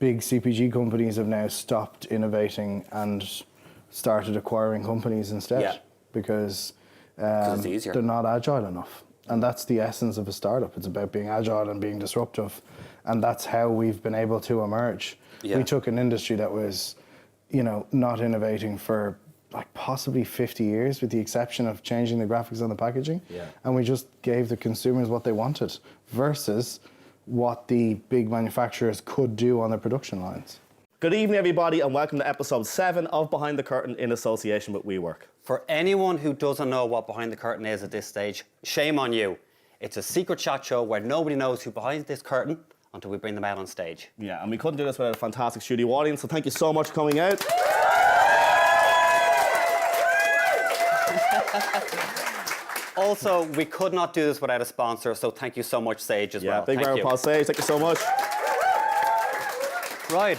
big CPG companies have now stopped innovating and started acquiring companies instead because it's easier. they're not agile enough. And that's the essence of a startup. It's about being agile and being disruptive. And that's how we've been able to emerge. Yeah. We took an industry that was, not innovating for like possibly 50 years, with the exception of changing the graphics on the packaging. Yeah. And we just gave the consumers what they wanted versus what the big manufacturers could do on their production lines. Good evening, everybody, and welcome to episode 7 of Behind the Curtain in association with WeWork. For anyone who doesn't know what Behind the Curtain is at this stage, shame on you. It's a secret chat show where nobody knows who's behind this curtain until we bring them out on stage. Yeah, and we couldn't do this without a fantastic studio audience, so thank you so much for coming out. Also, we could not do this without a sponsor, so thank you so much, Sage, as well. Yeah, big round of applause, Sage. Thank you so much. Right,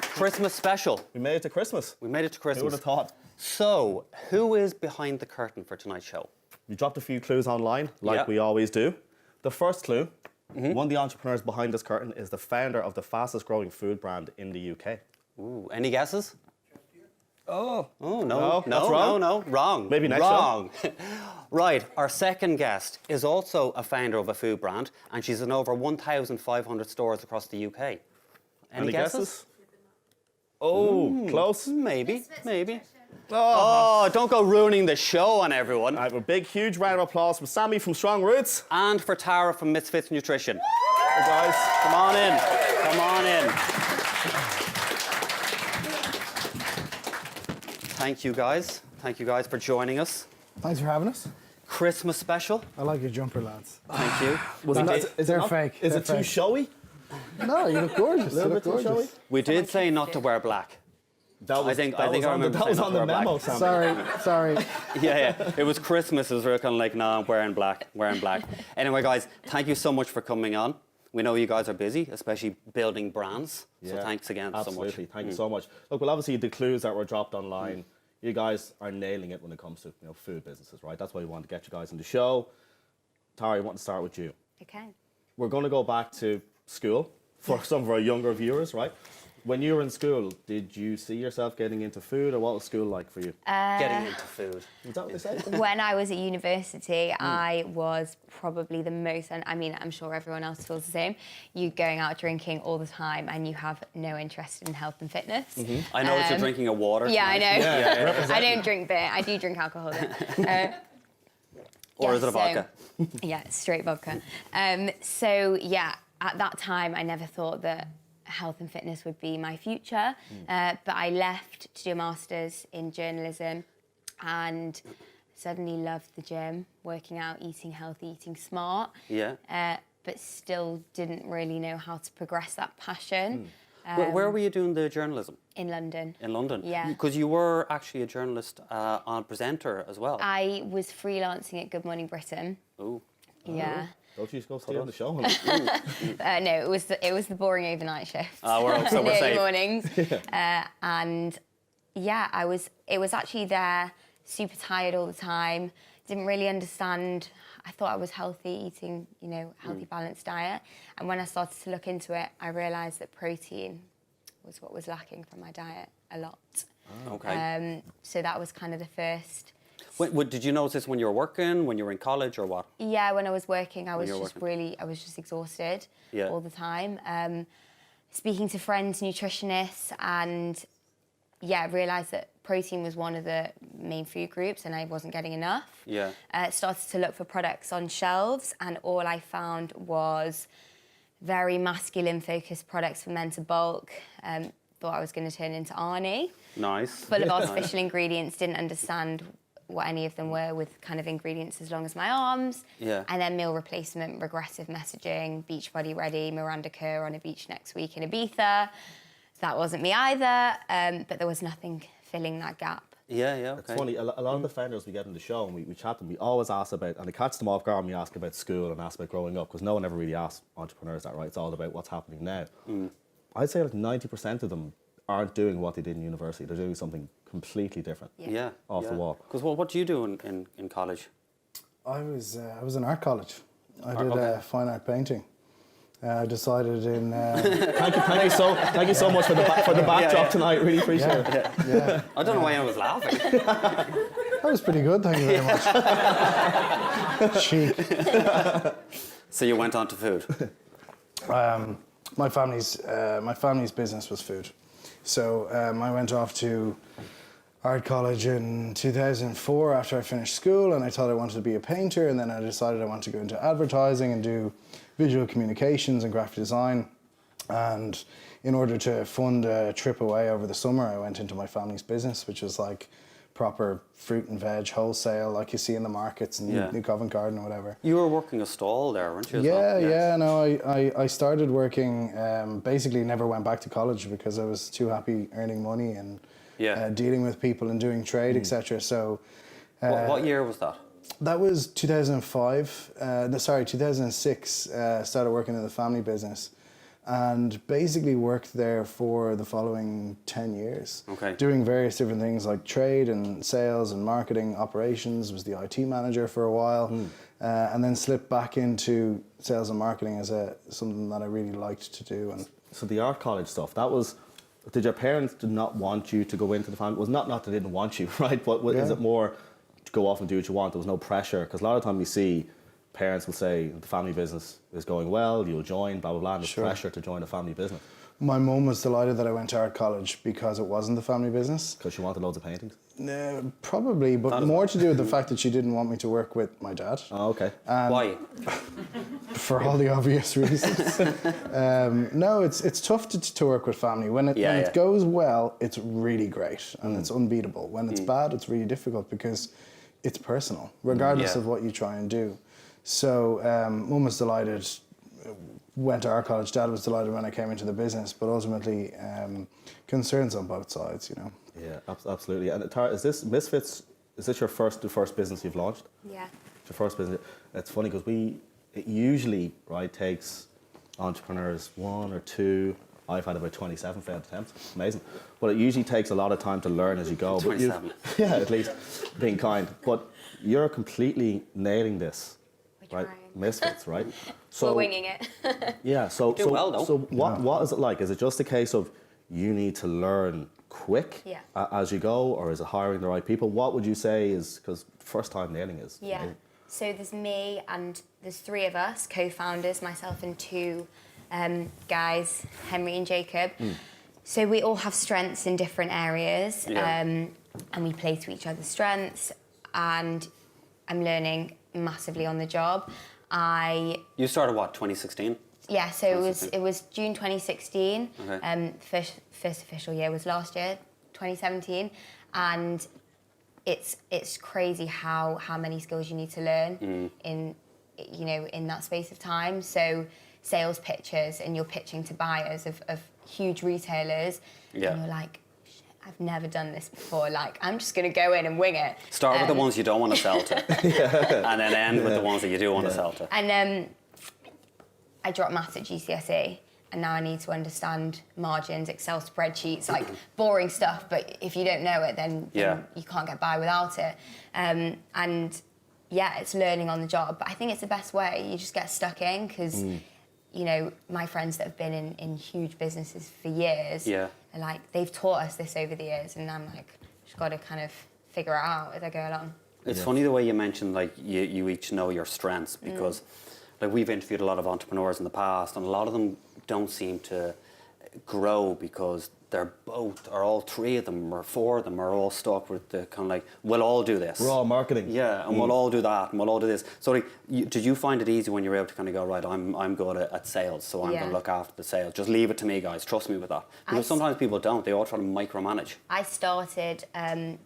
Christmas special. We made it to Christmas. We made it to Christmas. Who would have thought? So, who is behind the curtain for tonight's show? We dropped a few clues online, like we always do. The first clue, one of the entrepreneurs behind this curtain is the founder of the fastest growing food brand in the UK. Ooh, any guesses? Oh, No, that's wrong. No, wrong. Maybe next wrong. Right, our second guest is also a founder of a food brand, and she's in over 1,500 stores across the UK. Any guesses? Oh, close. Maybe. Oh, don't go ruining the show on everyone. I have a big, huge round of applause for Sammy from Strong Roots. And for Tara from MISSFITS Nutrition. Hey guys. Come on in. Come on in. Thank you guys. Thank you guys for joining us. Thanks for having us. Christmas special. I like your jumper, lads. Thank you. They're fake. Is They're it too fake. showy? No, you look gorgeous. A little You look bit too showy? gorgeous. We did say not to wear black. That was, I think that I was remember that was saying on the not to wear memo, black. Sammy. Sorry. Yeah. It was Christmas. It was really kind of like, no, I'm wearing black. Anyway, guys, thank you so much for coming on. We know you guys are busy, especially building brands. So thanks again so much. Absolutely. Thank you so much. Look, well, obviously the clues that were dropped online, you guys are nailing it when it comes to food businesses, right? That's why we wanted to get you guys in the show. Tari, I want to start with you. Okay. We're going to go back to school for some of our younger viewers, right? When you were in school, did you see yourself getting into food, or what was school like for you? Getting into food. Is that what they say? When I was at university, I was probably the most, and I mean, I'm sure everyone else feels the same, you going out drinking all the time and you have no interest in health and fitness. I know you're drinking a water. Yeah, I know. Yeah. I don't drink beer. I do drink alcohol though. Or is it a vodka? Yeah, straight vodka. So yeah, at that time, I never thought that health and fitness would be my future. But I left to do a master's in journalism and suddenly loved the gym, working out, eating healthy, eating smart. Yeah. But still didn't really know how to progress that passion. Where were you doing the journalism? In London. In London? Yeah. Because you were actually a journalist and presenter as well. I was freelancing at Good Morning Britain. Ooh. Yeah. Don't you just go stay on the show? No, it was the boring overnight shift. So we're in the early safe. mornings. And yeah, it was actually there, super tired all the time, didn't really understand. I thought I was healthy, eating, healthy, balanced diet. And when I started to look into it, I realised that protein was what was lacking from my diet a lot. Okay. So that was kind of the first. Did you notice this when you were working, when you were in college, or what? Yeah, when I was working, I was just exhausted all the time. Speaking to friends, nutritionists, and realised that protein was one of the main food groups and I wasn't getting enough. Yeah. Started to look for products on shelves and all I found was very masculine-focused products for men to bulk. Thought I was going to turn into Arnie. Nice. Full of artificial ingredients, didn't understand what any of them were, with kind of ingredients as long as my arms. Yeah. And then meal replacement, regressive messaging, Beachbody ready, Miranda Kerr on a beach next week in Ibiza. That wasn't me either, but there was nothing filling that gap. Yeah, okay. It's funny, a lot of the founders we get in the show and we chat them, we always ask about, and it catches them off guard when we ask about school and ask about growing up, because no one ever really asks entrepreneurs that, right? It's all about what's happening now. I'd say like 90% of them aren't doing what they did in university. They're doing something completely different. Yeah. Off the wall. Because what do you do in college? I was in art college. I did fine art painting. I decided in... Thank you so much for the backdrop tonight. Really appreciate it. Yeah. I don't know why I was laughing. That was pretty good, thank you very much. Cheek. So you went on to food. My family's business was food. So I went off to art college in 2004 after I finished school, and I thought I wanted to be a painter, and then I decided I wanted to go into advertising and do visual communications and graphic design. And in order to fund a trip away over the summer, I went into my family's business, which was like proper fruit and veg wholesale, like you see in the markets in New Covent Garden or whatever. You were working a stall there, weren't you? I started working, basically never went back to college because I was too happy earning money and dealing with people and doing trade, etc. So, what year was that? That was 2005. 2006. Started working in the family business, and basically worked there for the following 10 years. Okay. Doing various different things like trade and sales and marketing operations. Was the IT manager for a while, and then slipped back into sales and marketing as something that I really liked to do. And so the art college stuff, that was. Did your parents did not want you to go into the family? It was not they didn't want you, right? But is it more to go off and do what you want? There was no pressure, because a lot of time you see parents will say the family business is going well, you'll join, blah blah blah. And there's pressure to join a family business. My mum was delighted that I went to art college because it wasn't the family business. Because she wanted loads of paintings. Probably, but more to do with the fact that she didn't want me to work with my dad. Oh, okay. Why? For all the obvious reasons. No, it's tough to work with family. When it goes well, it's really great and it's unbeatable. When it's bad, it's really difficult because it's personal, regardless of what you try and do. So mum was delighted, went to art college. Dad was delighted when I came into the business, but ultimately concerns on both sides, you know. Yeah, absolutely. And Tara, is this MISSFITS? Is this your first business you've launched? Yeah. It's your first business. It's funny because it usually takes entrepreneurs 1 or 2. I've had about 27 failed attempts. Amazing. But it usually takes a lot of time to learn as you go. 27. Yeah, at least being kind. But you're completely nailing this, We're right? trying. MISSFITS, right? We're winging it. Yeah. So well, though. So what is it like? Is it just a case of you need to learn quick as you go, or is it hiring the right people? What would you say is, because first time nailing is amazing. So there's me and there's 3 of us, co-founders, myself and 2 guys, Henry and Jacob. So we all have strengths in different areas, and we play to each other's strengths, and I'm learning massively on the job. You started what, 2016? Yeah, so it was June 2016. Okay. First official year was last year, 2017, and it's crazy how many skills you need to learn in that space of time. So sales pitches, and you're pitching to buyers of huge retailers, and you're like, shit, I've never done this before. Like, I'm just going to go in and wing it. Start with the ones you don't want to sell to, and then end with the ones that you do want to sell to. And I dropped maths at GCSE, and now I need to understand margins, Excel spreadsheets, like boring stuff. But if you don't know it, then you can't get by without it. And yeah, it's learning on the job. But I think it's the best way. You just get stuck in because, you know, my friends that have been in huge businesses for years, are like, they've taught us this over the years. And I'm like, just got to kind of figure it out as I go along. It's funny the way you mentioned, like, you each know your strengths, because like, we've interviewed a lot of entrepreneurs in the past, and a lot of them don't seem to grow because they're both, or all 3 of them, or 4 of them are all stuck with the kind of like, we'll all do this. Raw marketing. Yeah, and we'll all do that, and we'll all do this. So like, did you find it easy when you were able to kind of go, right, I'm good at sales, so I'm going to look after the sales. Just leave it to me, guys. Trust me with that. Because sometimes people don't. They all try to micromanage. I started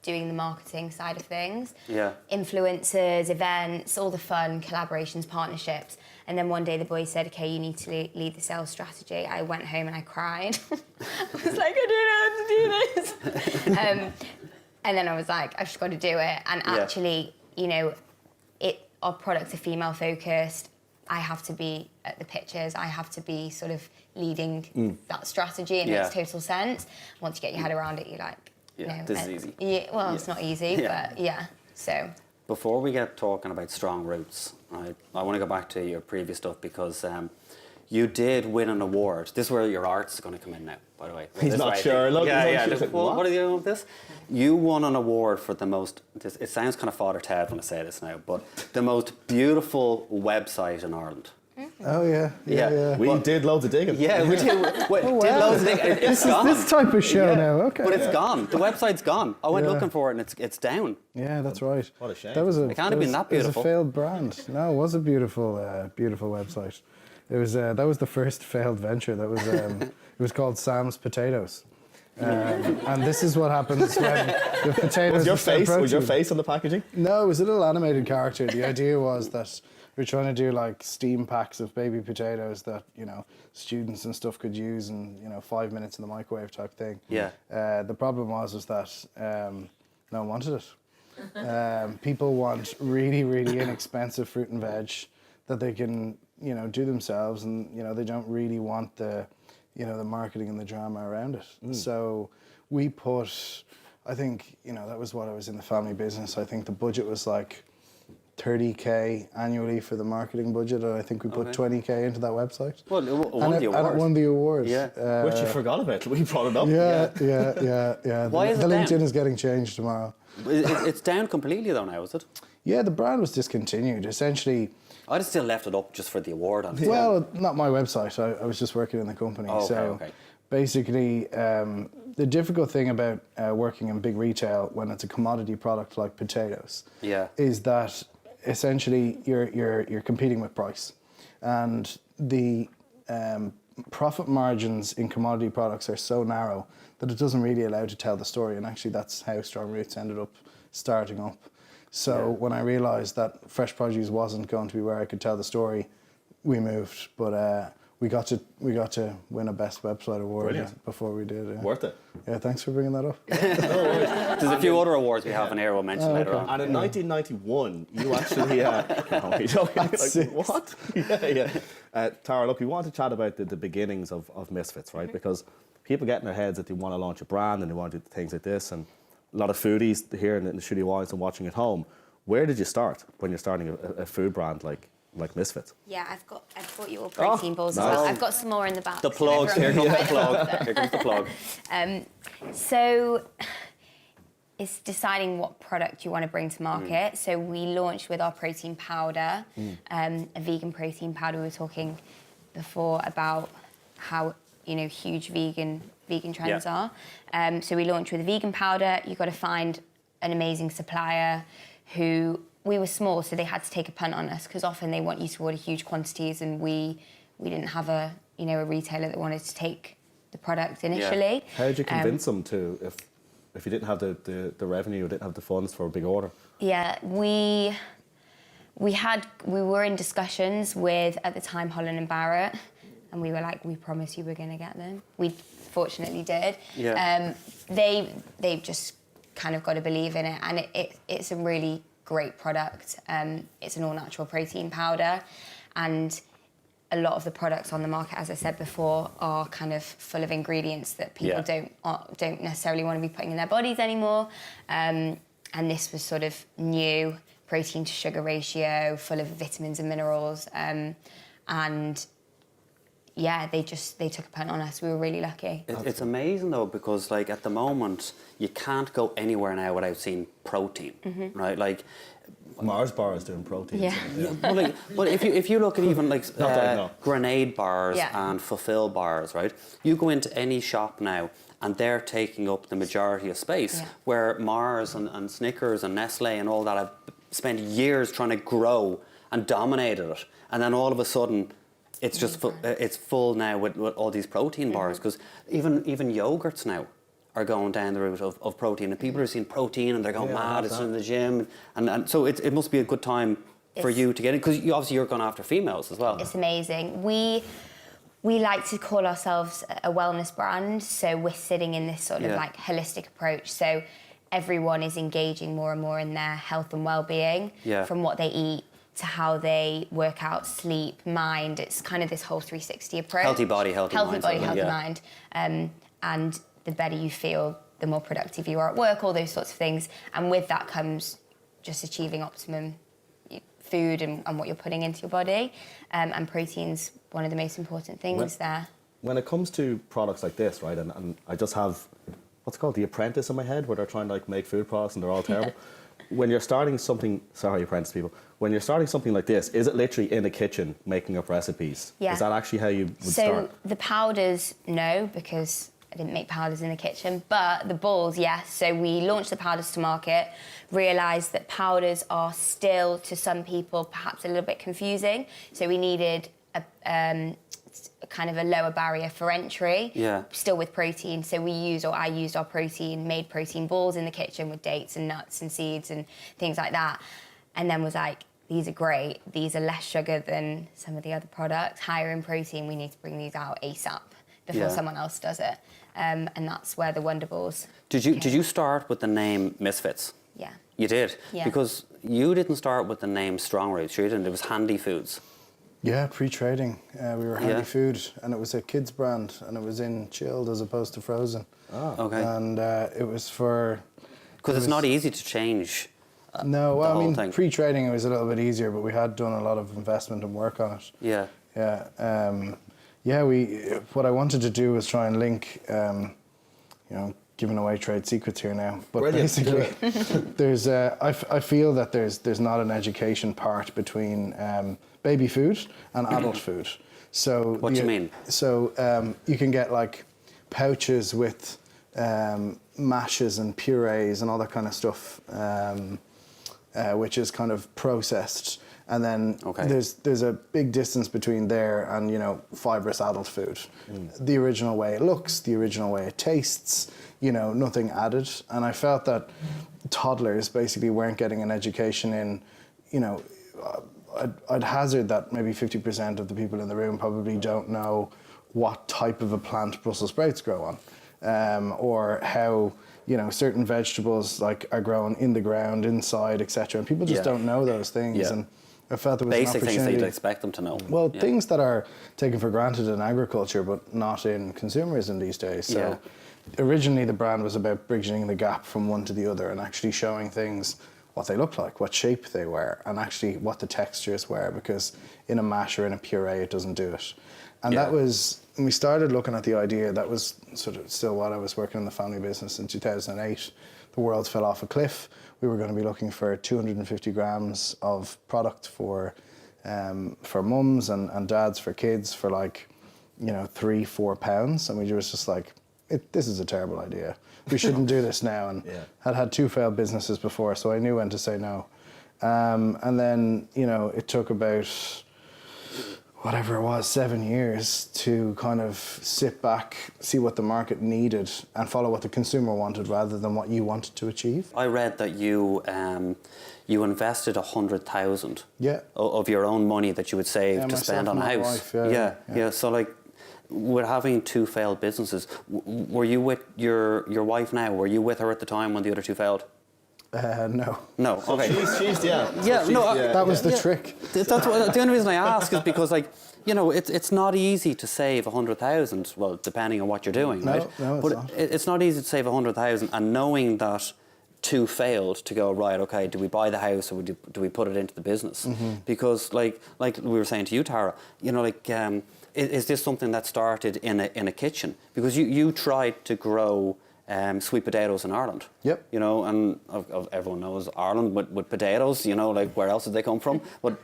doing the marketing side of things. Yeah. Influencers, events, all the fun, collaborations, partnerships. And then one day the boys said, okay, you need to lead the sales strategy. I went home and I cried. I was like, I don't know how to do this. And then I was like, I've just got to do it. And actually, you know, our products are female focused. I have to be at the pitches. I have to be sort of leading that strategy. It makes total sense. Once you get your head around it, you're like, you know, this is easy. Yeah, well, it's not easy, but so. Before we get talking about strong roots, right, I want to go back to your previous stuff, because you did win an award. This is where your art's going to come in now, by the way. He's This not way, sure. Look, yeah, he's yeah. not Look, sure. what are you doing with this? You won an award for the most, it sounds kind of Father Ted when I say this now, but the most beautiful website in Ireland. Oh yeah. We did loads of digging. Yeah, we did. Did loads of things. It's gone. This type of show now. Okay. But it's gone. The website's gone. I went looking for it and it's down. Yeah, that's right. What a shame. That was It can't have been that It was beautiful. a failed brand. No, it was a beautiful website. It was that was the first failed venture. That was it was called Sam's Potatoes. And this is what happens when the potatoes. Was your face on the packaging? No, it was a little animated character. The idea was that we're trying to do like steam packs of baby potatoes that, you know, students and stuff could use in, you know, 5 minutes in the microwave type thing. Yeah. The problem was that no one wanted it. People want really, really inexpensive fruit and veg that they can, you know, do themselves, and, you know, they don't really want the, you know, the marketing and the drama around it. So we put, I think, you know, that was what I was in the family business. I think the budget was like 30k annually for the marketing budget, and I think we put 20k into that website. Well, it won and the award. And it won the award. Yeah. Which you forgot about. We brought it up. Yeah. Why is the it LinkedIn down? is getting changed tomorrow. It's down completely though now, is it? Yeah, the brand was discontinued. Essentially, I'd have still left it up just for the award on it. well, not my website. I was just working in the company. Oh, okay, so okay. basically, the difficult thing about working in big retail when it's a commodity product like potatoes is that essentially you're competing with price, and the profit margins in commodity products are so narrow that it doesn't really allow to tell the story. And actually, that's how Strong Roots ended up starting up. So when I realised that fresh produce wasn't going to be where I could tell the story, we moved. But we got to win a best website award before we did. Worth it. Yeah, thanks for bringing that up. There's a few other awards we have in here we'll mention later on. And in 1991, you actually... like, what? Yeah. Tara, look, we want to chat about the beginnings of Misfits, right? Because people get in their heads that they want to launch a brand and they want to do things like this, and a lot of foodies here in the studio audience and watching at home. Where did you start when you're starting a food brand like Misfits? Yeah, I've got your protein balls as well. I've got some more in the back. The plugs, here comes the plug. Here comes the plug. So it's deciding what product you want to bring to market. So we launched with our protein powder, a vegan protein powder. We were talking before about how, you know, huge vegan trends are. So we launched with a vegan powder. You've got to find an amazing supplier who... We were small, so they had to take a punt on us because often they want you to order huge quantities, and we didn't have a retailer that wanted to take the product initially. Yeah. How did you convince them to, if you didn't have the revenue, or didn't have the funds for a big order? Yeah, we were in discussions with, at the time, Holland & Barrett, and we were like, we promised you we're going to get them. We fortunately did. Yeah. They've just kind of got to believe in it, and it's a really great product. It's an all-natural protein powder, and a lot of the products on the market, as I said before, are kind of full of ingredients that people don't necessarily want to be putting in their bodies anymore. And this was sort of new, protein to sugar ratio, full of vitamins and minerals, and yeah, they took a punt on us. We were really lucky. It's amazing though, because like at the moment you can't go anywhere now without seeing protein, right? Like Mars bar is doing protein. Yeah. But if you look at even like No. grenade bars and fulfill bars, right? You go into any shop now and they're taking up the majority of space, where Mars and Snickers and Nestle and all that have spent years trying to grow and dominated it, and then all of a sudden it's just it's full now with all these protein bars, because even yogurts now are going down the route of protein, and people are seeing protein and they're going mad. It's in the gym, and so it must be a good time for you to get in, because obviously you're going after females as well. It's amazing. We like to call ourselves a wellness brand, so we're sitting in this sort of like holistic approach. So everyone is engaging more and more in their health and well-being, from what they eat to how they work out, sleep, mind. It's kind of this whole 360 approach. Healthy body, healthy mind. Healthy body, healthy mind. And the better you feel, the more productive you are at work, all those sorts of things. And with that comes just achieving optimum food and what you're putting into your body. And protein's one of the most important things there. When it comes to products like this, right, and I just have, what's it called, The Apprentice in my head, where they're trying to like make food products and they're all terrible. When you're starting something, sorry, apprentice people, when you're starting something like this, is it literally in the kitchen making up recipes? Yeah. Is that actually how you would start? So the powders, no, because I didn't make powders in the kitchen, but the balls, yes. So we launched the powders to market, realised that powders are still, to some people, perhaps a little bit confusing. So we needed a kind of a lower barrier for entry, still with protein. So I used our protein, made protein balls in the kitchen with dates and nuts and seeds and things like that. And then was like, these are great. These are less sugar than some of the other products, higher in protein. We need to bring these out ASAP before someone else does it. And that's where the Wonder Balls Did you start with the name Misfits? Yeah. You did? Yeah. Because you didn't start with the name Strong Roots, you didn't. It was Handy Foods. Yeah, pre-trading. We were Handy Food, and it was a kids brand, and it was in chilled as opposed to frozen. Oh. Okay. And it was for... Because it's not easy to change No, well, the I whole mean, thing. pre-trading it was a little bit easier, but we had done a lot of investment and work on it. Yeah. Yeah. What I wanted to do was try and link, giving away trade secrets here now. But Brilliant. basically, there's I feel that there's not an education part between baby food and adult food. So What do you mean? So you can get like pouches with mashes and purees and all that kind of stuff, which is kind of processed. And then there's a big distance between there and, fibrous adult food. The original way it looks, the original way it tastes, nothing added. And I felt that toddlers basically weren't getting an education in, I'd hazard that maybe 50% of the people in the room probably don't know what type of a plant Brussels sprouts grow on, or how certain vegetables like are grown in the ground, inside, etc. And people just don't know those things. Yeah. And I felt there was Basic an things opportunity. that you'd expect them to know. Well, things that are taken for granted in agriculture, but not in consumerism these days. So originally the brand was about bridging the gap from one to the other and actually showing things what they look like, what shape they were, and actually what the textures were, because in a mash or in a puree, it doesn't do it. And that was, when we started looking at the idea, that was sort of still while I was working in the family business in 2008. The world fell off a cliff. We were going to be looking for 250 grams of product for mums and dads for kids for like, £3-4 pounds. And we were just like, this is a terrible idea. We shouldn't do this now. And had 2 failed businesses before, so I knew when to say no. And then, it took about, whatever it was, 7 years to kind of sit back, see what the market needed and follow what the consumer wanted rather than what you wanted to achieve. I read that you invested 100,000 of your own money that you would save to spend on a house. Wife, So like, with having 2 failed businesses, were you with your wife now? Were you with her at the time when the other 2 failed? No. No. Okay. That was the trick. That's what, the only reason I ask is because, it's not easy to save 100,000. Well, depending on what you're doing, right? No, it's not. It's not easy to save 100,000, and knowing that 2 failed, to go, right, okay, do we buy the house or do we put it into the business? Because, like we were saying to you, Tara, is this something that started in a kitchen? Because you tried to grow sweet potatoes in Ireland. Yep. And everyone knows Ireland with potatoes. Where else did they come from? But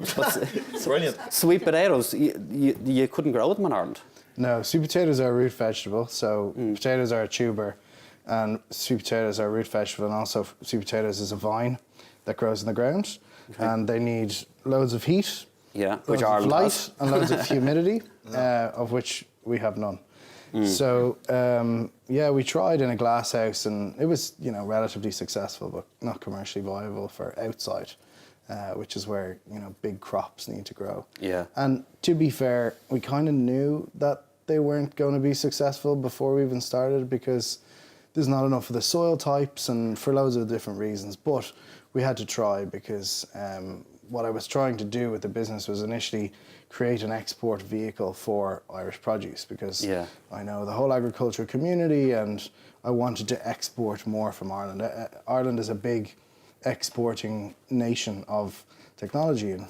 Brilliant. Sweet potatoes, you couldn't grow them in Ireland. No, sweet potatoes are a root vegetable. So potatoes are a tuber, and sweet potatoes are a root vegetable, and also sweet potatoes is a vine that grows in the ground, and they need loads of heat. Which loads of Ireland light has. and loads of humidity, of which we have none. So we tried in a glass house, and it was relatively successful, but not commercially viable for outside, which is where big crops need to grow. And to be fair, we kind of knew that they weren't going to be successful before we even started, because there's not enough of the soil types and for loads of different reasons. But we had to try, because what I was trying to do with the business was initially create an export vehicle for Irish produce, because I know the whole agricultural community and I wanted to export more from Ireland. Ireland is a big exporting nation of technology and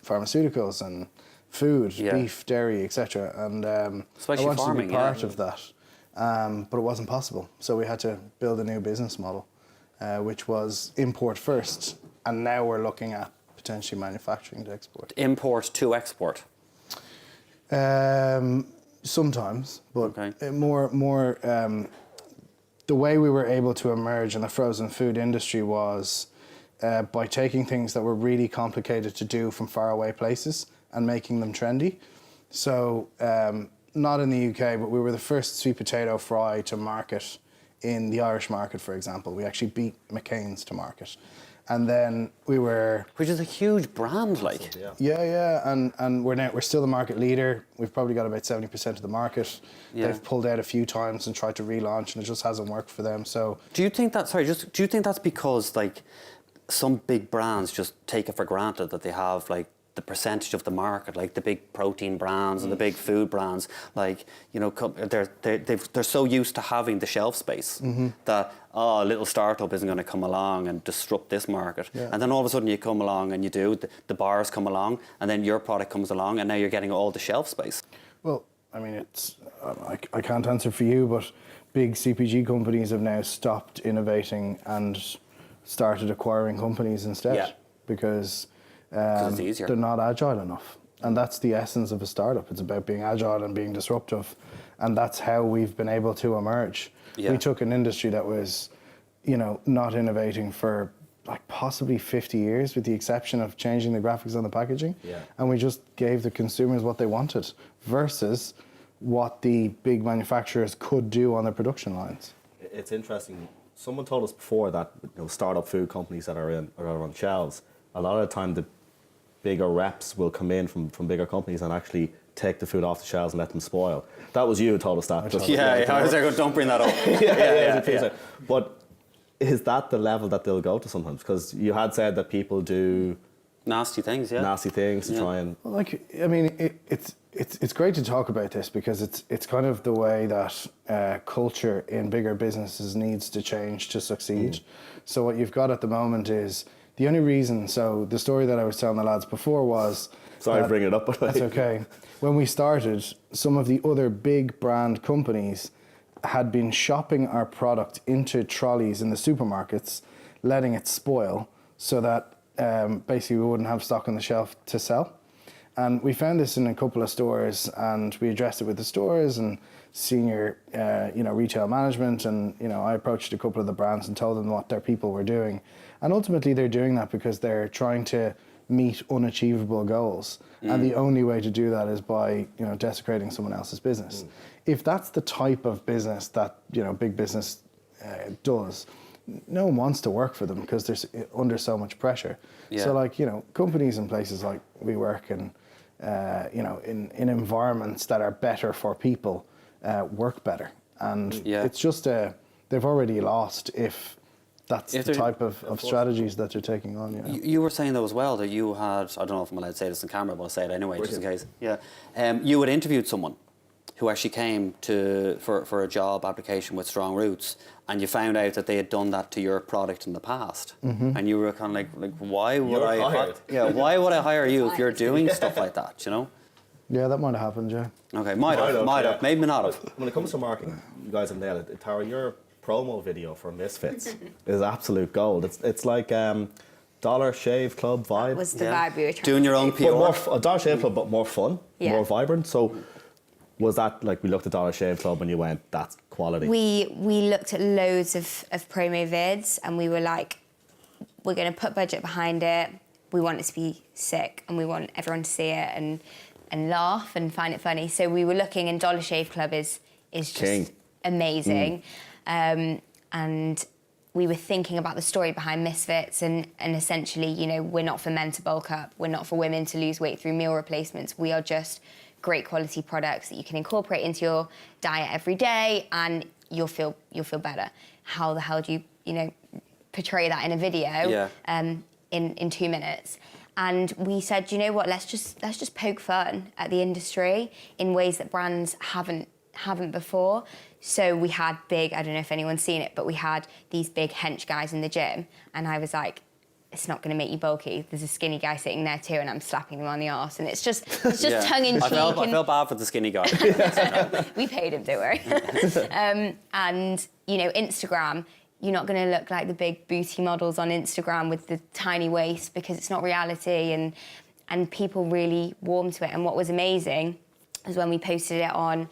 pharmaceuticals and food, Yeah. beef, dairy, etc. And Especially I wanted farming, to be yeah. part of that, but it wasn't possible. So we had to build a new business model, which was import first, and now we're looking at potentially manufacturing to export. Import to export. Sometimes, but Okay. more. The way we were able to emerge in the frozen food industry was by taking things that were really complicated to do from faraway places and making them trendy. So, not in the UK, but we were the first sweet potato fry to market in the Irish market, for example. We actually beat McCain's to market. And then we were... Which is a huge brand, like. Yeah, and we're still the market leader. We've probably got about 70% of the market. Yeah. They've pulled out a few times and tried to relaunch, and it just hasn't worked for them. So Do you think do you think that's because, like, some big brands just take it for granted that they have, like, the percentage of the market, like the big protein brands and the big food brands, like, you know, they're so used to having the shelf space that, a little startup isn't going to come along and disrupt this market. Yeah. And then all of a sudden you come along and you do, the bars come along, and then your product comes along, and now you're getting all the shelf space. Well, I mean, it's I can't answer for you, but big CPG companies have now stopped innovating and started acquiring companies instead. Yeah. Because it's easier. they're not agile enough. And that's the essence of a startup. It's about being agile and being disruptive. And that's how we've been able to emerge. Yeah. We took an industry that was, you know, not innovating for like possibly 50 years, with the exception of changing the graphics on the packaging. Yeah. And we just gave the consumers what they wanted versus what the big manufacturers could do on their production lines. It's interesting. Someone told us before that, you know, startup food companies that are on shelves, a lot of the time the bigger reps will come in from bigger companies and actually take the food off the shelves and let them spoil. That was you who told us that. I was like, don't bring that up. yeah. But is that the level that they'll go to sometimes? Because you had said that people do Nasty things, yeah. nasty things to try and... Well, like, I mean, it's great to talk about this because it's kind of the way that culture in bigger businesses needs to change to succeed. So what you've got at the moment is the only reason. So the story that I was telling the lads before was. Sorry for bringing it up, but that's okay. When we started, some of the other big brand companies had been shopping our product into trolleys in the supermarkets, letting it spoil so that basically we wouldn't have stock on the shelf to sell. And we found this in a couple of stores, and we addressed it with the stores and senior, retail management. And, I approached a couple of the brands and told them what their people were doing. And ultimately they're doing that because they're trying to meet unachievable goals. And the only way to do that is by, desecrating someone else's business. If that's the type of business that, big business does, no one wants to work for them because they're under so much pressure. Yeah. So companies in places like WeWork and, in environments that are better for people, work better. And it's just, they've already lost if that's the type of strategies that you're taking on. You were saying though as well that you had, I don't know if I'm allowed to say this on camera, but I'll say it anyway, just in case. Yeah. You had interviewed someone who actually came for a job application with strong roots, and you found out that they had done that to your product in the past. And you were kind of like why would why would I hire you if you're doing stuff like that, Yeah, that might have happened, yeah. Okay, might have, maybe not have. When it comes to marketing, you guys have nailed it. Tara, your promo video for Misfits is absolute gold. It's like Dollar Shave Club vibe. That was the vibe we were trying doing your own PR. A Dollar Shave Club, but more fun, Yeah. more vibrant. So was that like, we looked at Dollar Shave Club and you went, that's quality? We looked at loads of promo vids, and we were like, we're going to put budget behind it. We want it to be sick, and we want everyone to see it and laugh and find it funny. So we were looking, and Dollar Shave Club is just King. Amazing. And we were thinking about the story behind Misfits, and essentially, we're not for men to bulk up. We're not for women to lose weight through meal replacements. We are just great quality products that you can incorporate into your diet every day, and you'll feel better. How the hell do you portray that in a video in 2 minutes? And we said, you know what, let's just poke fun at the industry in ways that brands haven't before. So we had I don't know if anyone's seen it, but we had these big hench guys in the gym, and I was like, it's not going to make you bulky. There's a skinny guy sitting there too, and I'm slapping them on the arse, and it's just tongue in cheek. I felt bad for the skinny guy. We paid him, don't worry. And Instagram, you're not going to look like the big booty models on Instagram with the tiny waist, because it's not reality, and people really warm to it. And what was amazing is when we posted it on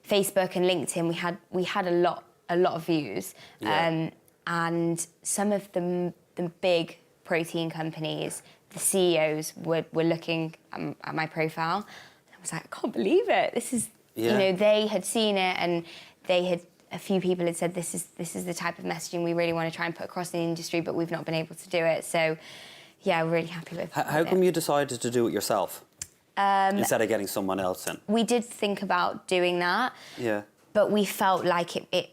Facebook and LinkedIn, we had a lot of views, and some of the big protein companies, the CEOs were looking at my profile, and I was like, I can't believe it. This is, they had seen it, and a few people had said, this is the type of messaging we really want to try and put across in the industry, but we've not been able to do it. So, yeah, we're really happy with it. How come you decided to do it yourself instead of getting someone else in? We did think about doing that, but we felt like it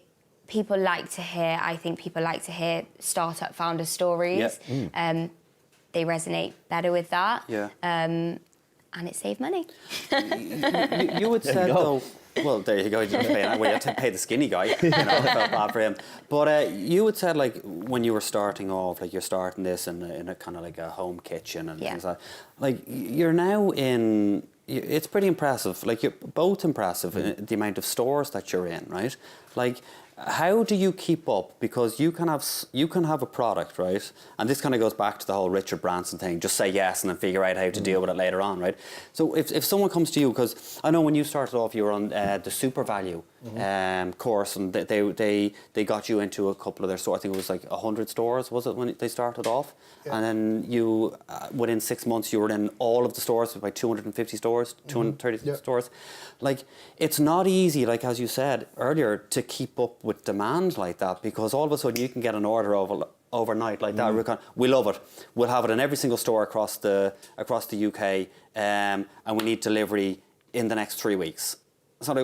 people like to hear, I think people like to hear startup founder stories. Yep. They resonate better with that. Yeah. And it saved money. You had said, though, well, there you go, you had to pay the skinny guy, I felt bad for him. But you had said, like, when you were starting off, like, you're starting this in a kind of like a home kitchen and things like you're now in, it's pretty impressive, like, you're both impressive in the amount of stores that you're in, right? Like, how do you keep up? Because you can have a product, right? And this kind of goes back to the whole Richard Branson thing. Just say yes and then figure out how to deal with it later on, right? So if someone comes to you, because I know when you started off, you were on the Super Value course, and they got you into a couple of their stores. I think it was like 100 stores, was it, when they started off? Yeah. And then you, within 6 months, you were in all of the stores, like 250 stores, 230 stores. Like, it's not easy, like as you said earlier, to keep up with demand like that, because all of a sudden you can get an order overnight like that. We love it. We'll have it in every single store across the UK, and we need delivery in the next 3 weeks. So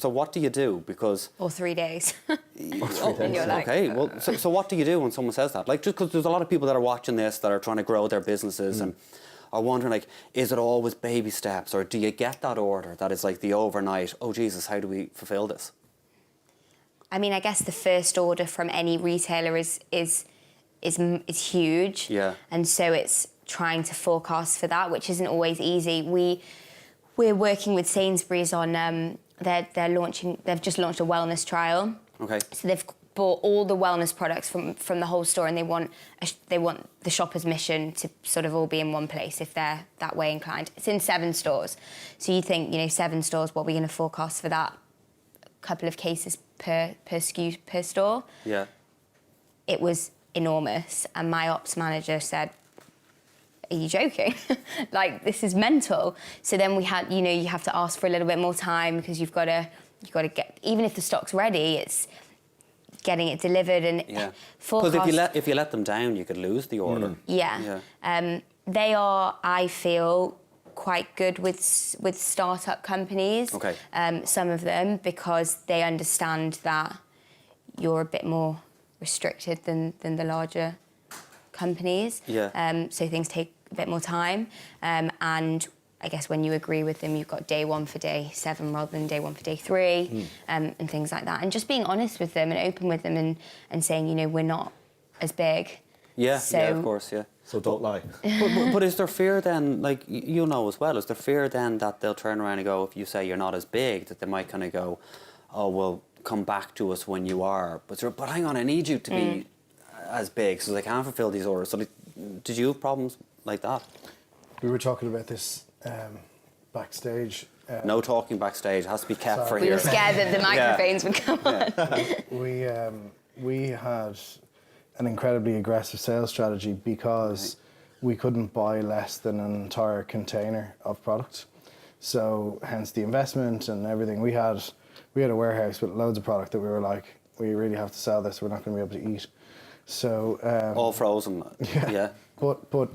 what do you do? Because or 3 days. Okay. Well, so what do you do when someone says that? Like, just because there's a lot of people that are watching this that are trying to grow their businesses and are wondering, like, is it always baby steps, or do you get that order that is like the overnight? Oh Jesus, how do we fulfill this? I mean, I guess the first order from any retailer is huge. Yeah. And so it's trying to forecast for that, which isn't always easy. We're working with Sainsbury's on they've just launched a wellness trial. Okay. So they've bought all the wellness products from the whole store, and they want the shopper's mission to sort of all be in one place if they're that way inclined. It's in 7 stores. So you think, 7 stores, what are we going to forecast for that? A couple of cases per SKU per store. Yeah. It was enormous, and my ops manager said, are you joking? Like, this is mental. So then we had, you have to ask for a little bit more time, because you've got to get, even if the stock's ready, it's getting it delivered and forecast. Because if you let them down, you could lose the order. Yeah. They are, I feel, quite good with startup companies. Okay. Some of them, because they understand that you're a bit more restricted than the larger companies. Yeah. So things take a bit more time. And I guess when you agree with them, you've got day 1 for day 7 rather than day 1 for day 3, and things like that. And just being honest with them and open with them and saying, we're not as big. Yeah, of course, yeah. So don't lie. but is there fear then, like, as well, is there fear then that they'll turn around and go, if you say you're not as big, that they might kind of go, oh, well, come back to us when you are. But hang on, I need you to be as big so they can fulfill these orders. So did you have problems like that? We were talking about this backstage. No talking backstage. It has to be kept for here. We were scared that the microphones would come on. We had an incredibly aggressive sales strategy because we couldn't buy less than an entire container of product. So hence the investment and everything. We had a warehouse with loads of product that we were like, we really have to sell this. We're not going to be able to eat. So all frozen. Yeah. But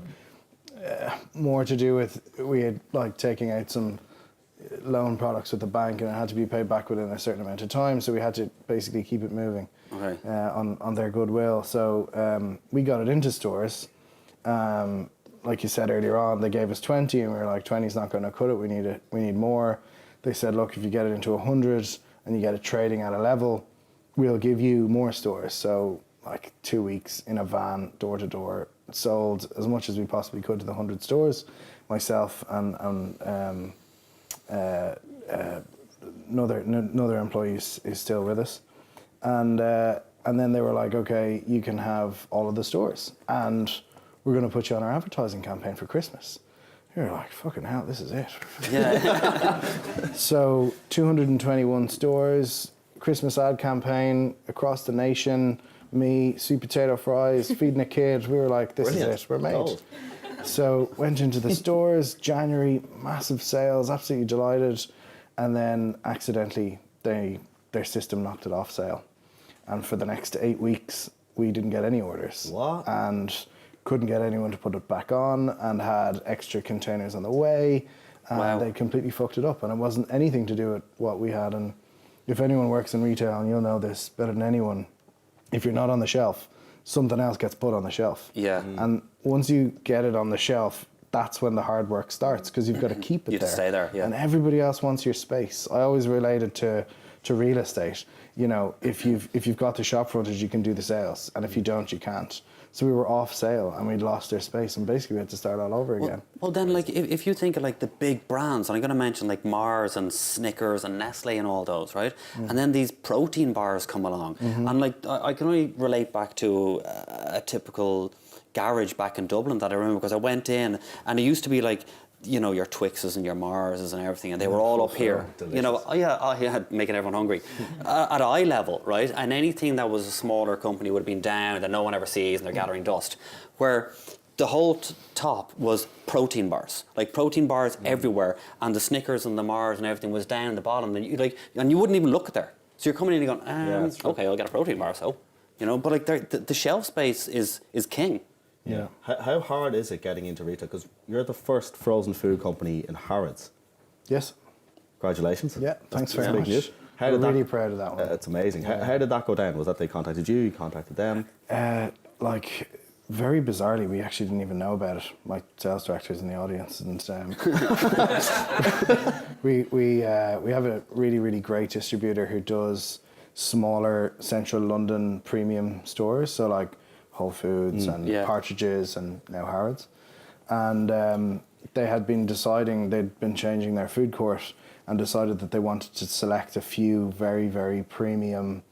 more to do with, we had like taking out some loan products with the bank, and it had to be paid back within a certain amount of time. So we had to basically keep it moving on their goodwill. So we got it into stores. Like you said earlier on, they gave us 20, and we were like, 20 is not going to cut it. We need more. They said, look, if you get it into 100 and you get it trading at a level, we'll give you more stores. So like 2 weeks in a van, door to door, sold as much as we possibly could to the 100 stores. Myself and another employee is still with us, and then they were like, okay, you can have all of the stores, and we're going to put you on our advertising campaign for Christmas. You're like, fucking hell, this is it. Yeah. So 221 stores, Christmas ad campaign across the nation. Me, sweet potato fries, feeding a kid. We were like, this Brilliant. is it, we're made. Gold. So went into the stores, January, massive sales, absolutely delighted. And then accidentally, their system knocked it off sale. And for the next 8 weeks, we didn't get any orders. What? And couldn't get anyone to put it back on, and had extra containers on the way. And Wow. they completely fucked it up. And it wasn't anything to do with what we had. And if anyone works in retail, and you'll know this better than anyone, if you're not on the shelf, something else gets put on the shelf. Yeah. And once you get it on the shelf, that's when the hard work starts, because you've got to keep it You have there. to stay there, yeah. And everybody else wants your space. I always related to real estate. You know, if you've got the shop frontage, you can do the sales, and if you don't, you can't. So we were off sale, and we'd lost our space, and basically we had to start all over again. Well, then, like, if you think of, like, the big brands, and I'm going to mention, like, Mars and Snickers and Nestle and all those, right? And then these protein bars come along. And, like, I can only relate back to a typical garage back in Dublin that I remember, because I went in, and it used to be, like, you know, your Twixes and your Marses and everything, and they were all up here. You know, making everyone hungry. At eye level, right? And anything that was a smaller company would have been down, that no one ever sees, and they're gathering dust. Where the whole top was protein bars, like protein bars everywhere, and the Snickers and the Mars and everything was down the bottom, and you wouldn't even look there. So you're coming in and going, okay, I'll get a protein bar, so, you know. But like the shelf space is king. Yeah. How hard is it getting into retail? Because you're the first frozen food company in Harrods. Yes. Congratulations. Yeah, thanks very big much. news. We're really proud of that one. It's amazing. How did that go down? Was that they contacted you? You contacted them? Like, very bizarrely, we actually didn't even know about it. My sales director's in the audience, and we have a really, really great distributor who does smaller central London premium stores, so like Whole Foods and Partridges and now Harrods. And they had been deciding, they'd been changing their food court, and decided that they wanted to select a few very, very premium,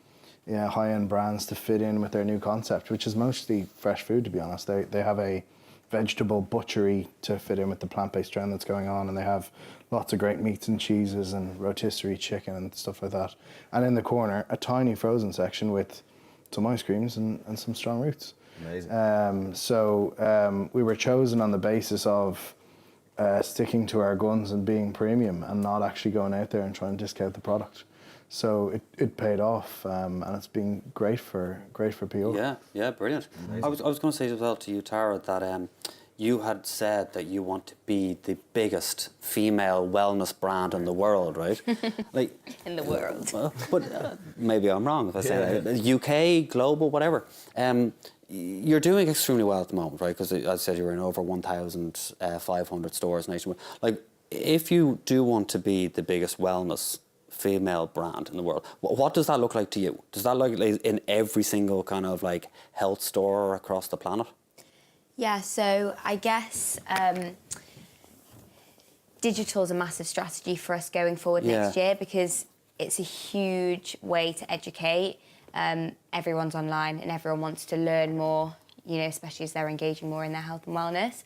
high-end brands to fit in with their new concept, which is mostly fresh food, to be honest. They have a vegetable butchery to fit in with the plant-based trend that's going on, and they have lots of great meats and cheeses and rotisserie chicken and stuff like that. And in the corner, a tiny frozen section with some ice creams and some strong roots. Amazing. So we were chosen on the basis of sticking to our guns and being premium, and not actually going out there and trying to discount the product. So it paid off, and it's been great for people. Yeah, brilliant. I was going to say as well to you, Tara, that you had said that you want to be the biggest female wellness brand in the world, right? Like In the world. But maybe I'm wrong if I say that. UK, global, whatever. You're doing extremely well at the moment, right? Because as I said, you're in over 1,500 stores nationwide. Like, if you do want to be the biggest wellness female brand in the world, what does that look like to you? Does that look like in every single kind of like health store across the planet? Yeah, so I guess digital is a massive strategy for us going forward next year, because it's a huge way to educate. Everyone's online and everyone wants to learn more, you know, especially as they're engaging more in their health and wellness.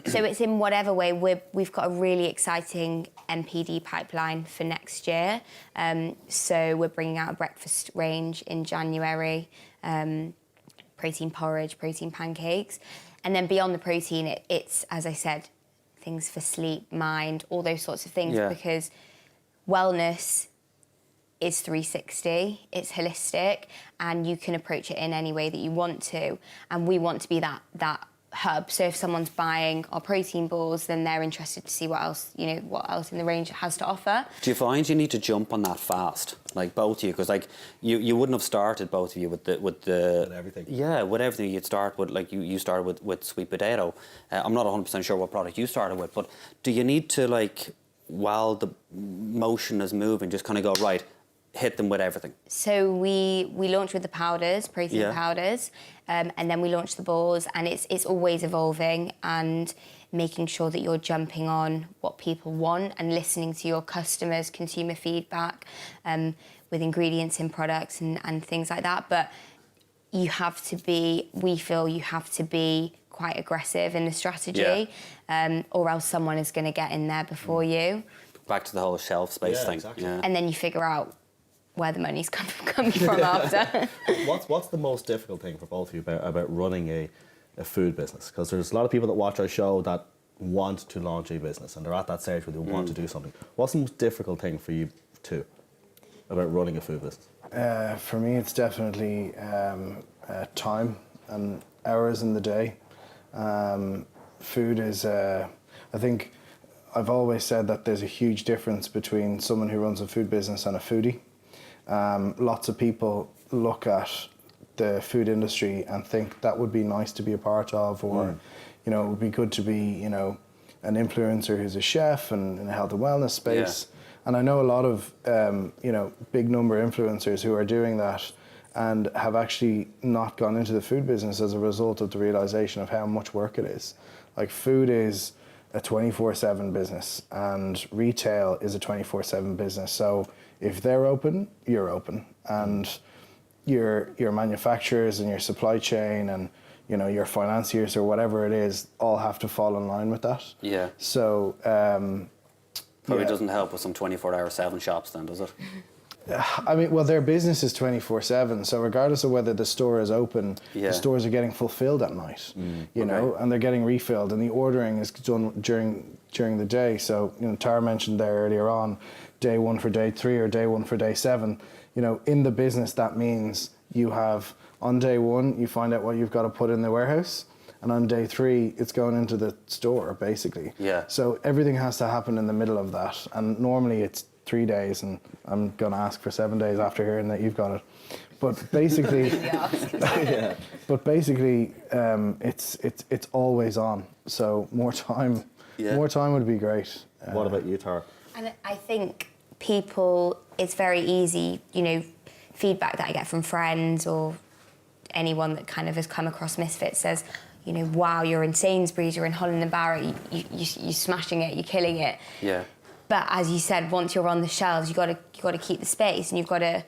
So it's in whatever way. We've got a really exciting NPD pipeline for next year. So we're bringing out a breakfast range in January, protein porridge, protein pancakes. And then beyond the protein, it's, as I said, things for sleep, mind, all those sorts of things, because wellness is 360, it's holistic, and you can approach it in any way that you want to. And we want to be that hub. So if someone's buying our protein balls, then they're interested to see what else in the range has to offer. Do you find you need to jump on that fast, like both of you? Because like you wouldn't have started, both of you, with everything. Yeah, with everything. You'd start with, like, you started with sweet potato. I'm not 100% sure what product you started with, but do you need to, like, while the motion is moving, just kind of go, right, hit them with everything? So we launched with the powders, protein Yeah. powders, and then we launched the balls, and it's always evolving and making sure that you're jumping on what people want and listening to your customers' consumer feedback with ingredients in products and things like that. But we feel you have to be quite aggressive in the strategy, or else someone is going to get in there before you. Back to the whole shelf space Yeah, thing. exactly. Yeah. And then you figure out where the money's coming from after. What's the most difficult thing for both of you about running a food business? Because there's a lot of people that watch our show that want to launch a business and they're at that stage where they want to do something. What's the most difficult thing for you two about running a food business? For me, it's definitely time and hours in the day. Food is, I think, I've always said that there's a huge difference between someone who runs a food business and a foodie. Lots of people look at the food industry and think that would be nice to be a part of, or you know, it would be good to be, you know, an influencer who's a chef and in a health and wellness space. And I know a lot of you know, big number influencers who are doing that and have actually not gone into the food business as a result of the realization of how much work it is. Like, food is a 24/7 business and retail is a 24/7 business. So if they're open, you're open, and your manufacturers and your supply chain and, you know, your financiers or whatever it is all have to fall in line with that. Yeah. So Probably doesn't help with some 24/7 shops then, does it? I mean, well, their business is 24/7, so regardless of whether the store is open, Yeah. the stores are getting fulfilled at night, you know, and they're getting refilled, and the ordering is done during the day. So, you know, Tara mentioned there earlier on, day one for day 3 or day one for day 7. You know, in the business, that means you have, on day 1, you find out what you've got to put in the warehouse, and on day 3, it's going into the store, basically. Yeah. So everything has to happen in the middle of that, and normally it's 3 days, and I'm gonna ask for 7 days after hearing that you've got it. But basically, it's always on. So more time would be great. What about you, Tara? And I think people, it's very easy, you know, feedback that I get from friends or anyone that kind of has come across Misfits says, you know, wow, you're in Sainsbury's, you're in Holland and Barrett, you're smashing it, you're killing it. Yeah. But as you said, once you're on the shelves, you got to keep the space, and you've got to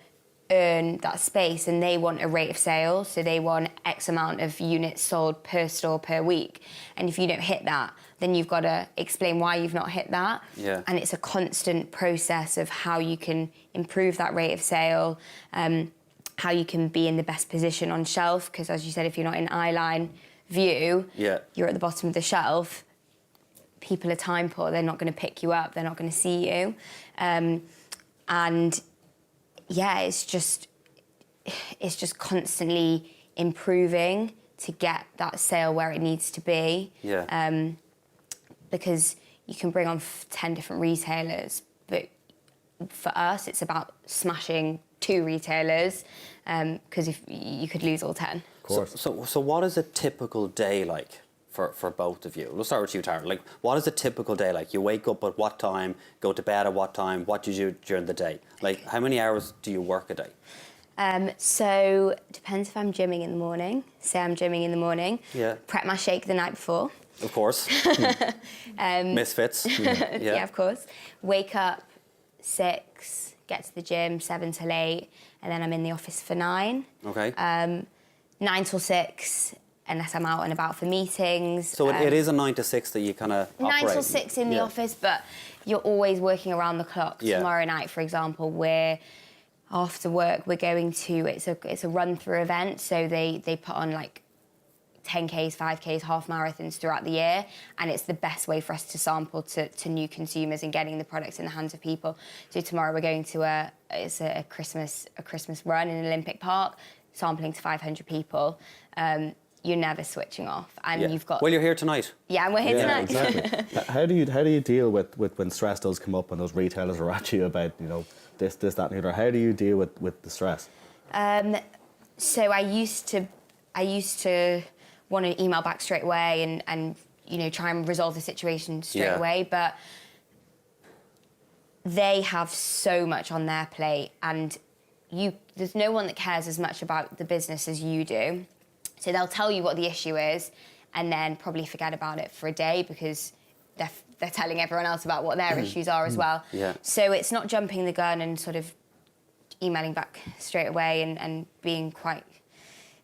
earn that space. And they want a rate of sales, so they want X amount of units sold per store per week. And if you don't hit that, then you've got to explain why you've not hit that. Yeah. And it's a constant process of how you can improve that rate of sale, how you can be in the best position on shelf. Because as you said, if you're not in eye line view, you're at the bottom of the shelf. People are time poor, they're not going to pick you up, they're not going to see you. And yeah, it's just constantly improving to get that sale where it needs to be. Yeah. Because you can bring on 10 different retailers, but for us, it's about smashing 2 retailers, because if you could lose all 10. Of course. So what is a typical day like for both of you? We'll start with you, Tara. Like, what is a typical day like? You wake up at what time, go to bed at what time, what do you do during the day? Like, how many hours do you work a day? So depends if I'm gymming in the morning. Say I'm gymming in the morning. Yeah. Prep my shake the night before. Of course. Misfits. Yeah, of course. Wake up 6, get to the gym 7 till 8, and then I'm in the office for 9. Okay. 9 till 6, unless I'm out and about for meetings. So it is a 9 to 6 that you kind of operate. 9 till 6 in the office, but you're always working around the clock. Yeah. Tomorrow night, for example, after work, we're going to, it's a run-through event, so they put on like 10Ks, 5Ks, half marathons throughout the year, and it's the best way for us to sample to new consumers and getting the products in the hands of people. So tomorrow we're going to a Christmas run in Olympic Park, sampling to 500 people. You're never switching off, and you've got. Well, you're here tonight. Yeah, we're here tonight. Exactly. How do you deal with when stress does come up and those retailers are at you about, you know, this, that, and the other? How do you deal with the stress? So I used to want to email back straight away and you know, try and resolve the situation straight away, but they have so much on their plate, and there's no one that cares as much about the business as you do. So they'll tell you what the issue is and then probably forget about it for a day because they're telling everyone else about what their issues are as well. Yeah. So it's not jumping the gun and sort of emailing back straight away and being quite,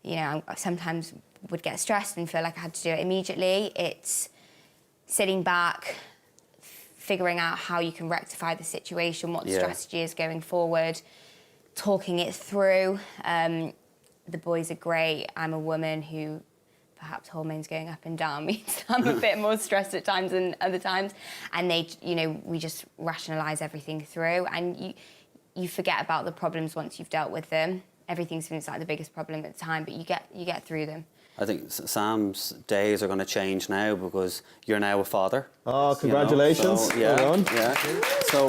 you know, I sometimes would get stressed and feel like I had to do it immediately. It's sitting back, figuring out how you can rectify the situation, what the strategy is going forward, talking it through. The boys are great. I'm a woman who perhaps hormones going up and down means I'm a bit more stressed at times than other times. And they, you know, we just rationalise everything through, and you forget about the problems once you've dealt with them. Everything seems like the biggest problem at the time, but you get through them. I think Sam's days are going to change now because you're now a father. Oh, congratulations. You know? So, Well done. yeah. So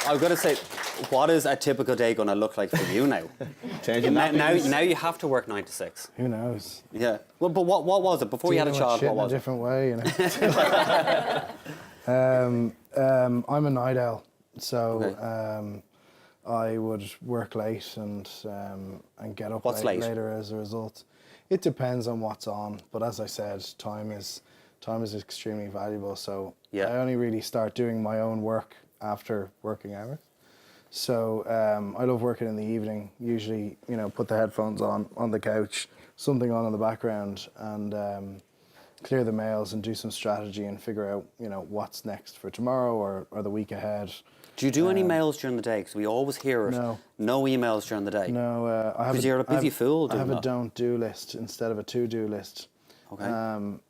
I've got to say, what is a typical day going to look like for you now? Changing now you have to work 9 to 6. Who knows? Yeah. Well, but what was it before you had a Dealing with child? shit What was in a it? different way, you know. I'm a night owl, so I would work late and get up What's late? later as a result. It depends on what's on, but as I said, time is extremely valuable. So Yeah. I only really start doing my own work after working hours. So I love working in the evening. Usually, you know, put the headphones on the couch, something on in the background, and clear the mails and do some strategy and figure out, you know, what's next for tomorrow or the week ahead. Do you do any mails during the day? Because we always hear it. No. No emails during the day. No, I have. 'Cause you're a busy fool I have doing a that. don't do list instead of a to do list. Okay.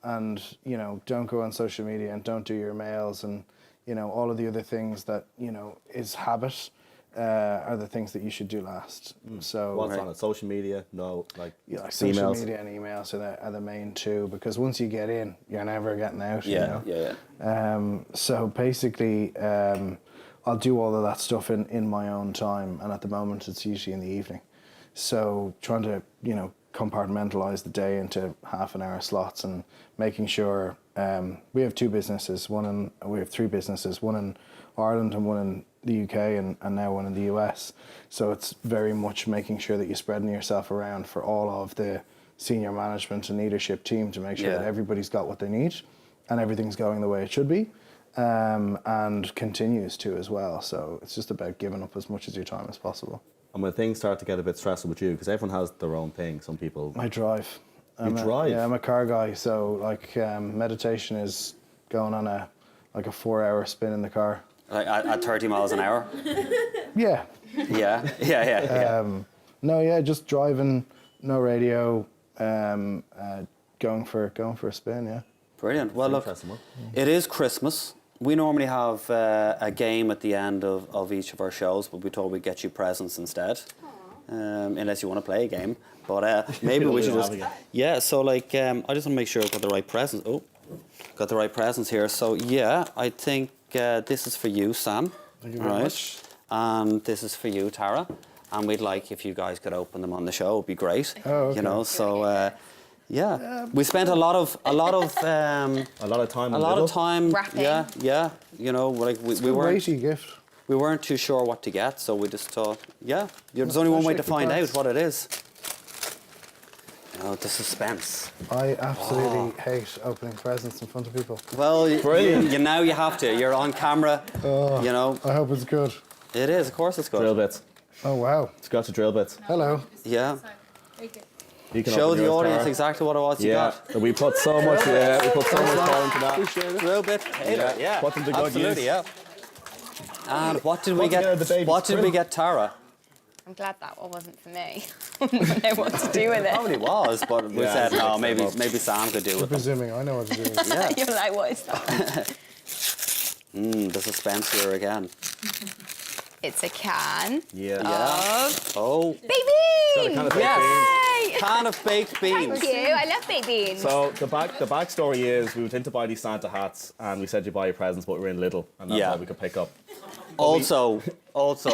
And you know, don't go on social media and don't do your mails and you know all of the other things that you know is habit are the things that you should do last. So What's on it? Social media? No, like yeah, like social emails. media and emails are the main two because once you get in, you're never getting out. You know? Yeah. So basically, I'll do all of that stuff in my own time, and at the moment it's usually in the evening. So trying to, you know, compartmentalize the day into half an hour slots and making sure we have two businesses. We have three businesses, one in Ireland and one in the UK and now one in the US. So it's very much making sure that you're spreading yourself around for all of the senior management and leadership team to make sure that everybody's got what they need and everything's going the way it should be. And continues to as well. So it's just about giving up as much of your time as possible. And when things start to get a bit stressful with you, because everyone has their own thing, some people... I drive. drive? Yeah, I'm a car guy. So like meditation is going on a 4-hour spin in the car. Like at 30 miles an hour? Yeah. Yeah. No, yeah, just driving, no radio, going for a spin, yeah. Brilliant. Well, look, Interesting one. it is Christmas. We normally have a game at the end of each of our shows, but we thought we'd get you presents instead. Unless you want to play a game. But maybe we should just... Yeah, so like, I just want to make sure I've got the right presents. Oh, got the right presents here. So yeah, I think this is for you, Sam. Thank you very much. And this is for you, Tara. And we'd like if you guys could open them on the show. It'd be great. Oh, okay. You know, so... yeah, we spent a lot of A lot of time. Wrapping. Yeah. You know, like we a weren't weighty gift. we weren't too sure what to get, so we just thought, there's only one way to find out what it is. You know, the suspense. I absolutely hate opening presents in front of people. Well, Brilliant. now you have to. You're on camera. You know, I hope it's good. it is. Of course, it's good. Drill bits. Oh, wow. It's got your drill bits. Hello. Yeah. You can Show open the yours, audience Tara. exactly what it was you Yeah, got. we put so much thought into that. Drill bit. Yeah. Put them to good Absolutely. use. Yeah. And what did we What get? together the baby's What did we crib. get, Tara? I'm glad that one wasn't for me. I don't know what to do with it. Probably was, but we Yeah, said it's no. mixed Maybe Sam could do I'm it. presuming I know what to do. Yeah. You're like, what is that? The suspense here again. It's a can Yeah. of Oh, baked beans. Kind of baked yes. Yay! Can of baked beans. Thank you. I love baked beans. So the backstory is we went in to buy these Santa hats and we said you buy your presents, but we were in Lidl and that's Yeah. all we could pick up. Also,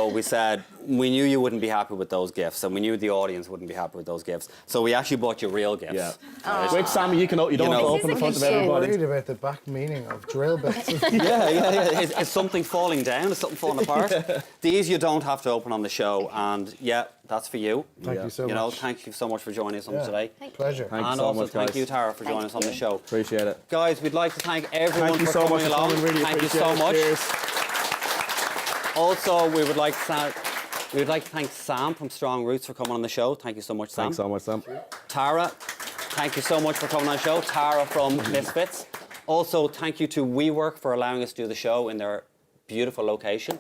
we said we knew you wouldn't be happy with those gifts, and we knew the audience wouldn't be happy with those gifts. So we actually bought you real gifts. Yeah. Which, Sammy, you don't have to open in front of I'm everybody. worried about the back meaning of drill bits. Yeah. Is something falling down? Is something falling apart? These you don't have to open on the show, and yeah, that's for you. Thank you so much. Thank you so much for joining us on today. Pleasure. Thank you And so also much, thank guys. you, Tara, for joining us on the show. Appreciate it. Guys, we'd like to thank everyone Thank you for so much coming for along. coming. Really Thank you appreciate so it. much. Cheers. Also, we would like to thank Sam from Strong Roots for coming on the show. Thank you so much, Sam. Thanks so much, Sam. Tara, thank you so much for coming on the show. Tara from Misfits. Also, thank you to WeWork for allowing us to do the show in their beautiful location.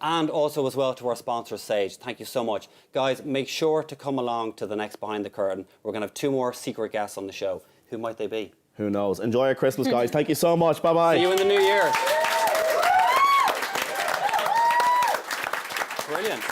And also as well to our sponsor, Sage. Thank you so much. Guys, make sure to come along to the next Behind the Curtain. We're going to have 2 more secret guests on the show. Who might they be? Who knows? Enjoy your Christmas, guys. Thank you so much. Bye-bye. See you in the new year. Brilliant.